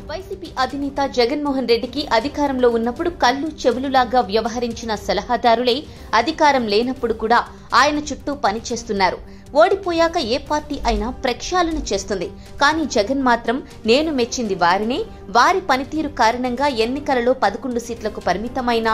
YCP అధినేత జగన్మోహన్ రెడ్డికి అధికారంలో ఉన్నప్పుడు కళ్ళు చెవులులాగా వ్యవహరించిన సలహాదారులే అధికారం లేనప్పుడు కూడా ఆయన చుట్టూ పనిచేస్తున్నారు. ఓడిపోయాక ఏ పార్టీ అయినా ప్రక్షాళన చేస్తుంది. కానీ జగన్ మాత్రం నేను మెచ్చింది వారినే. వారి పనితీరు కారణంగా ఎన్నికలలో 11 సీట్లకు పరిమితమైన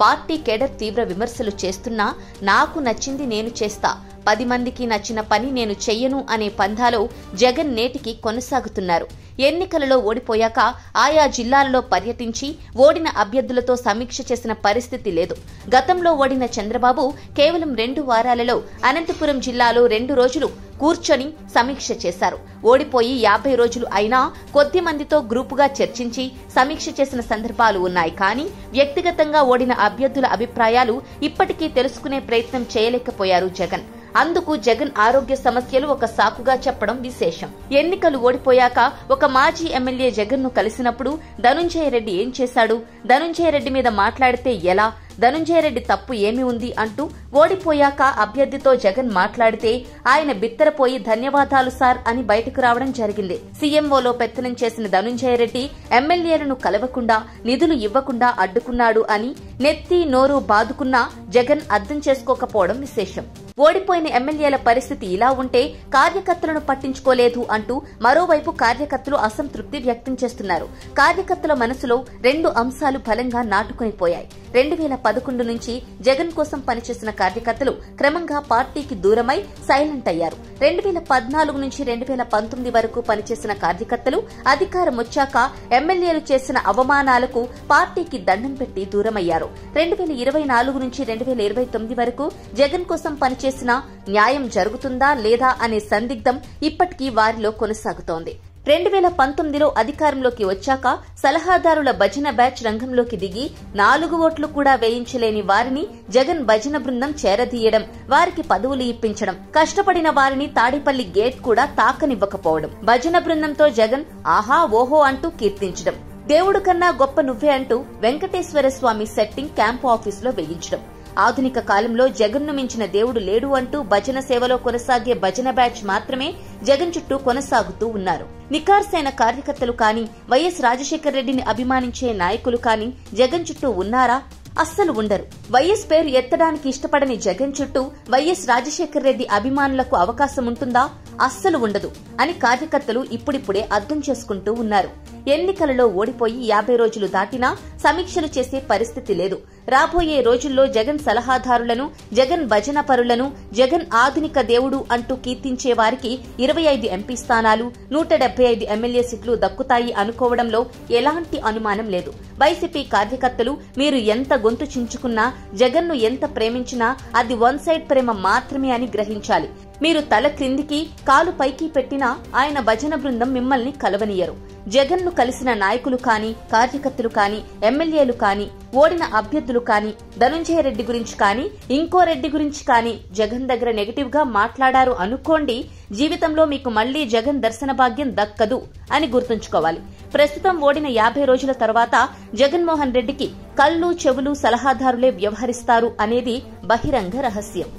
పార్టీ కేడర్ తీవ్ర విమర్శలు చేస్తున్నా నాకు నచ్చింది నేను చేస్తా, 10 మందికి నచ్చిన పని నేను చెయ్యను అనే పంథాలో జగన్ నేటికి కొనసాగుతున్నారు. ఎన్నికలలో ఓడిపోయాక ఆయా జిల్లాలలో పర్యటించి ఓడిన అభ్యర్థులతో సమీక్ష చేసిన పరిస్థితి లేదు. గతంలో ఓడిన చంద్రబాబు కేవలం 2 వారాలలో అనంతపురం జిల్లాలో 2 రోజులు కూర్చొని సమీక్ష చేశారు. ఓడిపోయి 50 రోజులు అయినా కొద్ది మందితో గ్రూపుగా చర్చించి సమీక్ష చేసిన సందర్భాలు ఉన్నాయి. కానీ వ్యక్తిగతంగా ఓడిన అభ్యర్థుల అభిప్రాయాలు ఇప్పటికీ తెలుసుకునే ప్రయత్నం చేయలేకపోయారు జగన్. అందుకు జగన్ ఆరోగ్య సమస్యలు ఒక సాకుగా చెప్పడం విశేషం. ఎన్నికలు ఓడిపోయాక ఒక మాజీ ఎమ్మెల్యే జగన్ ను కలిసినప్పుడు ధనుంజయ రెడ్డి ఏం చేశాడు, ధనుంజయ రెడ్డి మీద మాట్లాడితే ఎలా, ధనుంజయ రెడ్డి తప్పు ఏమి ఉంది అంటూ ఓడిపోయాక అభ్యర్థితో జగన్ మాట్లాడితే ఆయన బిత్తరపోయి ధన్యవాదాలు సార్ అని బయటకు రావడం జరిగింది. సీఎంఓలో పెత్తనం చేసిన ధనుంజయ రెడ్డి ఎమ్మెల్యేలను కలవకుండా నిధులు ఇవ్వకుండా అడ్డుకున్నాడు అని నెత్తి నోరు బాదుకున్నా జగన్ అర్థం చేసుకోకపోవడం విశేషం. ఓడిపోయిన ఎమ్మెల్యేల పరిస్థితి ఇలా ఉంటే కార్యకర్తలను పట్టించుకోలేదు అంటూ మరోవైపు కార్యకర్తలు అసంతృప్తి వ్యక్తం చేస్తున్నారు. కార్యకర్తల మనసులో 2 అంశాలు బలంగా నాటుకునిపోయాయి. 2011 నుంచి జగన్ కోసం పనిచేసిన కార్యకర్తలు క్రమంగా పార్టీకి దూరమై సైలెంట్ అయ్యారు. 2014 నుంచి 2019 వరకు పనిచేసిన కార్యకర్తలు అధికారం వచ్చాక ఎమ్మెల్యేలు చేసిన అవమానాలకు పార్టీకి దండం పెట్టి దూరమయ్యారు. 2024 నుంచి 2029 వరకు జగన్ కోసం పనిచేసిన న్యాయం జరుగుతుందా లేదా అనే సందిగ్ధం ఇప్పటికీ వారిలో కొనసాగుతోంది. 2019లో అధికారంలోకి వచ్చాక సలహాదారుల భజన బ్యాచ్ రంగంలోకి దిగి 4 ఓట్లు కూడా వేయించలేని వారిని జగన్ భజన బృందం చేరదీయడం, వారికి పదవులు ఇప్పించడం, కష్టపడిన వారిని తాడేపల్లి గేట్ కూడా తాకనివ్వకపోవడం, భజన బృందంతో జగన్ ఆహా ఓహో అంటూ కీర్తించడం, దేవుడు కన్నా గొప్ప నువ్వే అంటూ వెంకటేశ్వర స్వామి సెట్టింగ్ క్యాంపు ఆఫీసులో వేయించడం, ఆధునిక కాలంలో జగన్ను మించిన దేవుడు లేడు అంటూ భజన సేవలో కొనసాగే భజన బ్యాచ్ మాత్రమే జగన్ చుట్టూ కొనసాగుతూ ఉన్నారు. నికార్సైన కార్యకర్తలు కానీ, వైఎస్ రాజశేఖర రెడ్డిని అభిమానించే నాయకులు కానీ జగన్ చుట్టూ ఉన్నారా? అస్సలు ఉండరు. వైఎస్ పేరు ఎత్తడానికి ఇష్టపడని జగన్ చుట్టూ వైఎస్ రాజశేఖర రెడ్డి అభిమానులకు అవకాశం ఉంటుందా? అస్సలు ఉండదు అని కార్యకర్తలు ఇప్పుడిప్పుడే అర్థం చేసుకుంటూ ఉన్నారు. ఎన్నికలలో ఓడిపోయి 50 రోజులు దాటినా సమీక్షలు చేసే పరిస్థితి లేదు. రాబోయే రోజుల్లో జగన్ సలహాదారులను, జగన్ భజన పరులను, జగన్ ఆధునిక దేవుడు అంటూ కీర్తించే వారికి 25 ఎంపీ స్థానాలు, 175 ఎమ్మెల్యే సీట్లు దక్కుతాయి అనుకోవడంలో ఎలాంటి అనుమానం లేదు. వైసీపీ కార్యకర్తలు మీరు ఎంత గొంతు చించుకున్నా, జగన్ను ఎంత ప్రేమించినా అది వన్ సైడ్ ప్రేమ మాత్రమే అని గ్రహించాలి. మీరు తల క్రిందికి కాలు పైకి పెట్టినా ఆయన భజన బృందం మిమ్మల్ని కలవనీయరు. జగన్ను కలిసిన నాయకులు కానీ, కార్యకర్తలు కానీ, ఎమ్మెల్యేలు కానీ, ఓడిన అభ్యర్థులు కానీ, ధనుంజయ రెడ్డి గురించి కానీ, ఇంకో రెడ్డి గురించి కానీ జగన్ దగ్గర నెగటివ్ గా మాట్లాడారు అనుకోండి, జీవితంలో మీకు మళ్లీ జగన్ దర్శన భాగ్యం దక్కదు అని గుర్తుంచుకోవాలి. ప్రస్తుతం ఓడిన 50 రోజుల తర్వాత జగన్మోహన్ రెడ్డికి కళ్ళు చెవులు సలహాదారులే వ్యవహరిస్తారు అనేది బహిరంగ రహస్యం.